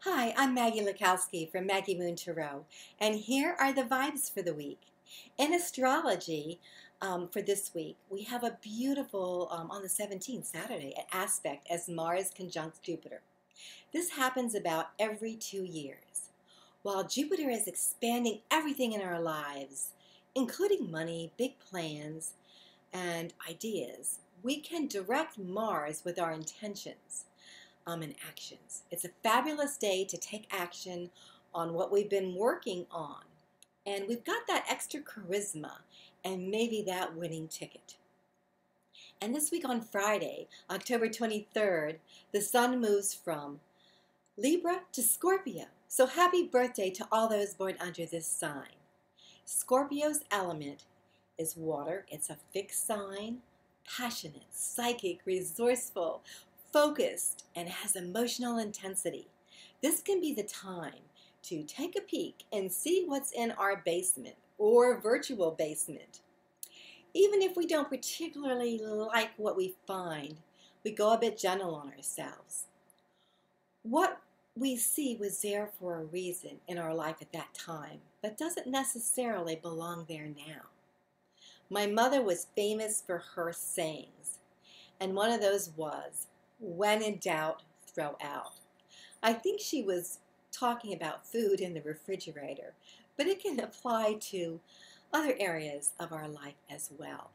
Hi, I'm Maggie Lukowski from Maggie Moon Tarot, and here are the vibes for the week. In astrology, for this week, we have a beautiful, on the 17th, Saturday, an aspect as Mars conjunct Jupiter. This happens about every 2 years. While Jupiter is expanding everything in our lives, including money, big plans, and ideas, we can direct Mars with our intentions and actions. It's a fabulous day to take action on what we've been working on. And we've got that extra charisma and maybe that winning ticket. And this week on Friday, October 23rd, the sun moves from Libra to Scorpio. So happy birthday to all those born under this sign. Scorpio's element is water. It's a fixed sign, passionate, psychic, resourceful, focused, and has emotional intensity. This can be the time to take a peek and see what's in our basement or virtual basement. Even if we don't particularly like what we find, we go a bit gentle on ourselves. What we see was there for a reason in our life at that time, but doesn't necessarily belong there now. My mother was famous for her sayings, and one of those was, "When in doubt, throw out." I think she was talking about food in the refrigerator, but it can apply to other areas of our life as well.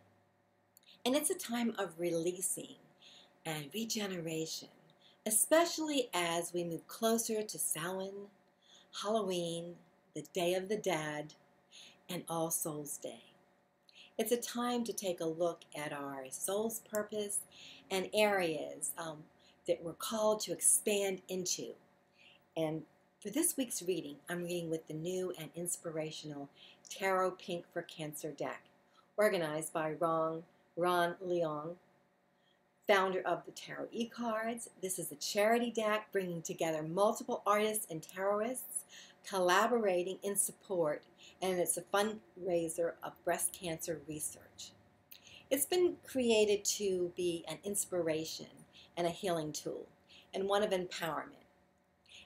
And it's a time of releasing and regeneration, especially as we move closer to Samhain, Halloween, the Day of the Dead, and All Souls Day. It's a time to take a look at our soul's purpose and areas that we're called to expand into. And for this week's reading, I'm reading with the new and inspirational Tarot Pink for Cancer deck, organized by Ron Leong, founder of the Tarot E-Cards. This is a charity deck bringing together multiple artists and tarotists collaborating in support, and it's a fundraiser of breast cancer research. It's been created to be an inspiration and a healing tool, and one of empowerment.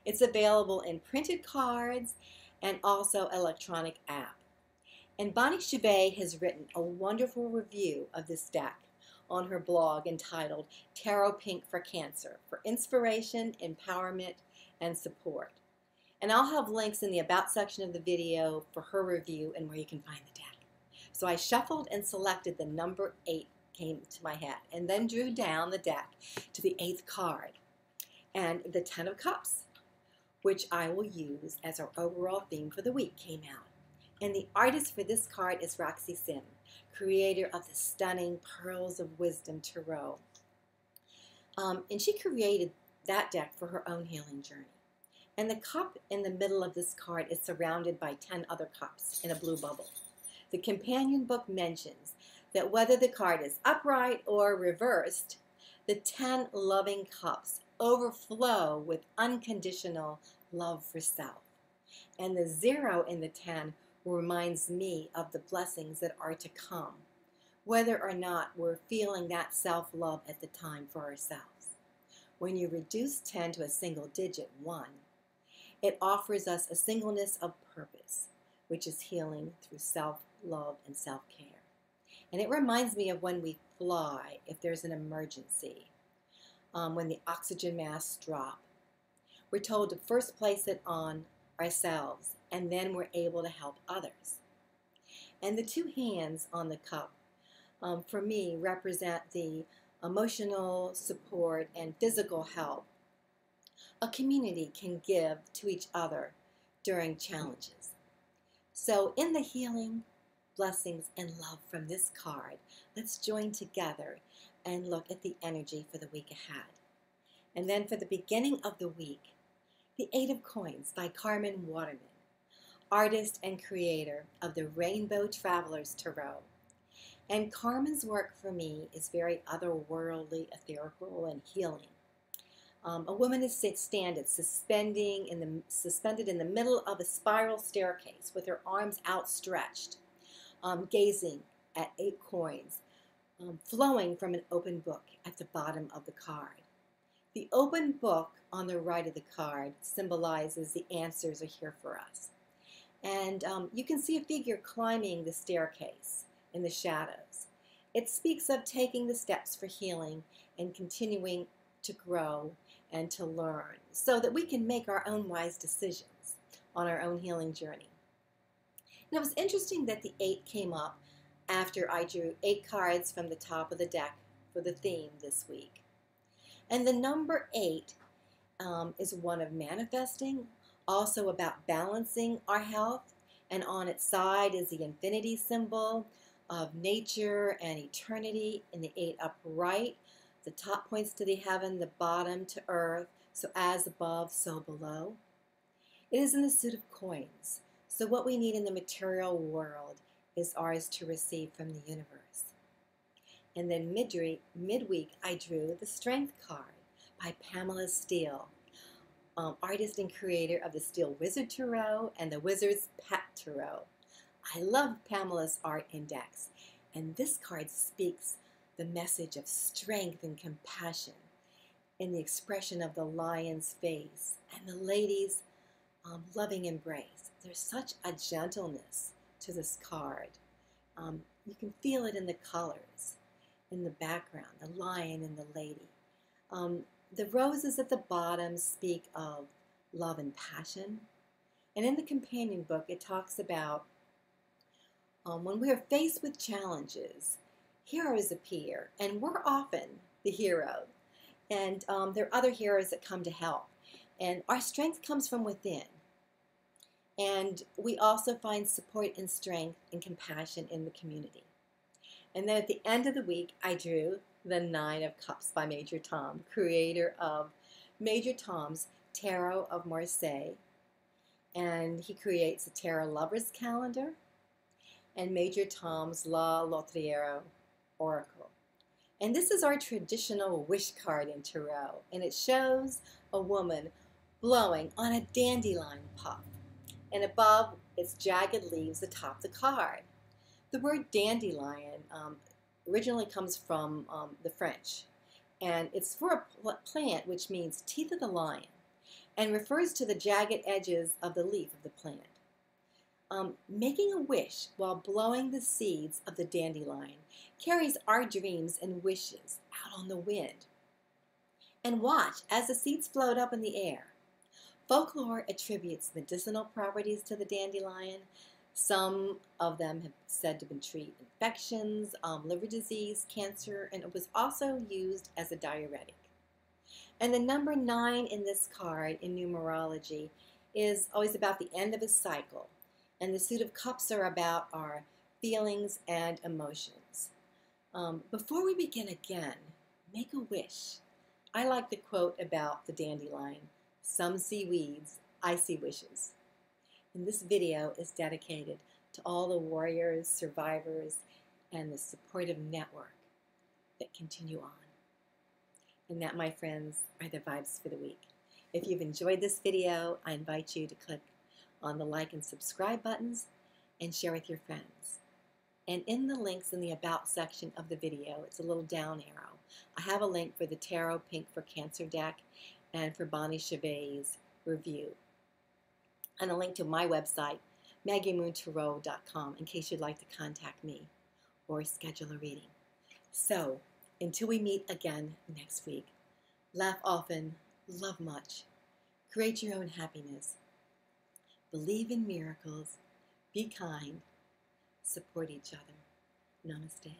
It's available in printed cards and also electronic app. And Bonnie Chubet has written a wonderful review of this deck on her blog entitled Tarot Pink for Cancer for inspiration, empowerment, and support. And I'll have links in the About section of the video for her review and where you can find the deck. So I shuffled and selected the number 8 came to my head, and then drew down the deck to the 8th card, and the 10 of Cups, which I will use as our overall theme for the week, came out. And the artist for this card is Roxy Sim, creator of the stunning Pearls of Wisdom Tarot. And she created that deck for her own healing journey. And the cup in the middle of this card is surrounded by 10 other cups in a blue bubble. The companion book mentions that whether the card is upright or reversed, the 10 loving cups overflow with unconditional love for self. And the 0 in the 10 reminds me of the blessings that are to come, whether or not we're feeling that self-love at the time for ourselves. When you reduce 10 to a single digit, 1, it offers us a singleness of purpose, which is healing through self-love and self-care. And it reminds me of when we fly, if there's an emergency, when the oxygen masks drop. We're told to first place it on ourselves, and then we're able to help others. And the 2 hands on the cup, for me, represent the emotional support and physical help a community can give to each other during challenges. So in the healing, blessings, and love from this card, let's join together and look at the energy for the week ahead. And then for the beginning of the week, the 8 of Coins by Carmen Waterman, artist and creator of the Rainbow Travelers Tarot. And Carmen's work for me is very otherworldly, ethereal, and healing. A woman is suspended in the middle of a spiral staircase with her arms outstretched, gazing at 8 coins, flowing from an open book at the bottom of the card. The open book on the right of the card symbolizes the answers are here for us. And you can see a figure climbing the staircase in the shadows. It speaks of taking the steps for healing and continuing to grow and to learn so that we can make our own wise decisions on our own healing journey. And it was interesting that the 8 came up after I drew 8 cards from the top of the deck for the theme this week. And the number 8 is one of manifesting, also about balancing our health, and on its side is the infinity symbol of nature and eternity in the 8 upright. The top points to the heaven, the bottom to earth, so as above, so below. It is in the suit of coins, so what we need in the material world is ours to receive from the universe. And then midweek, I drew the Strength card by Pamela Steele, artist and creator of the Steel Wizard Tarot and the Wizard's Pet Tarot. I love Pamela's art index, and this card speaks the message of strength and compassion in the expression of the lion's face and the lady's loving embrace. There's such a gentleness to this card. You can feel it in the colors, in the background, the lion and the lady. The roses at the bottom speak of love and passion. And in the companion book, it talks about when we are faced with challenges, heroes appear, and we're often the hero. And there are other heroes that come to help. And our strength comes from within. And we also find support and strength and compassion in the community. And then at the end of the week, I drew the 9 of Cups by Major Tom, creator of Major Tom's Tarot of Marseille. And he creates a Tarot Lover's Calendar and Major Tom's La Lotriero Oracle. And this is our traditional wish card in Tarot. And it shows a woman blowing on a dandelion puff. And above its jagged leaves atop the card. The word dandelion originally comes from the French, and it's for a plant which means teeth of the lion, and refers to the jagged edges of the leaf of the plant. Making a wish while blowing the seeds of the dandelion carries our dreams and wishes out on the wind. And watch as the seeds float up in the air. Folklore attributes medicinal properties to the dandelion. Some of them have said to treat infections, liver disease, cancer, and it was also used as a diuretic. And the number 9 in this card in numerology is always about the end of a cycle. And the suit of cups are about our feelings and emotions. Before we begin again, make a wish. I like the quote about the dandelion. Some see weeds, I see wishes. And this video is dedicated to all the warriors, survivors, and the supportive network that continue on. And that, my friends, are the vibes for the week. If you've enjoyed this video, I invite you to click on the like and subscribe buttons and share with your friends. And in the links in the About section of the video, it's a little down arrow. I have a link for the Tarot Pink for Cancer deck and for Bonnie Chevet's review. And a link to my website, maggiemoontarot.com, in case you'd like to contact me or schedule a reading. So, until we meet again next week, laugh often, love much, create your own happiness, believe in miracles, be kind, support each other. Namaste.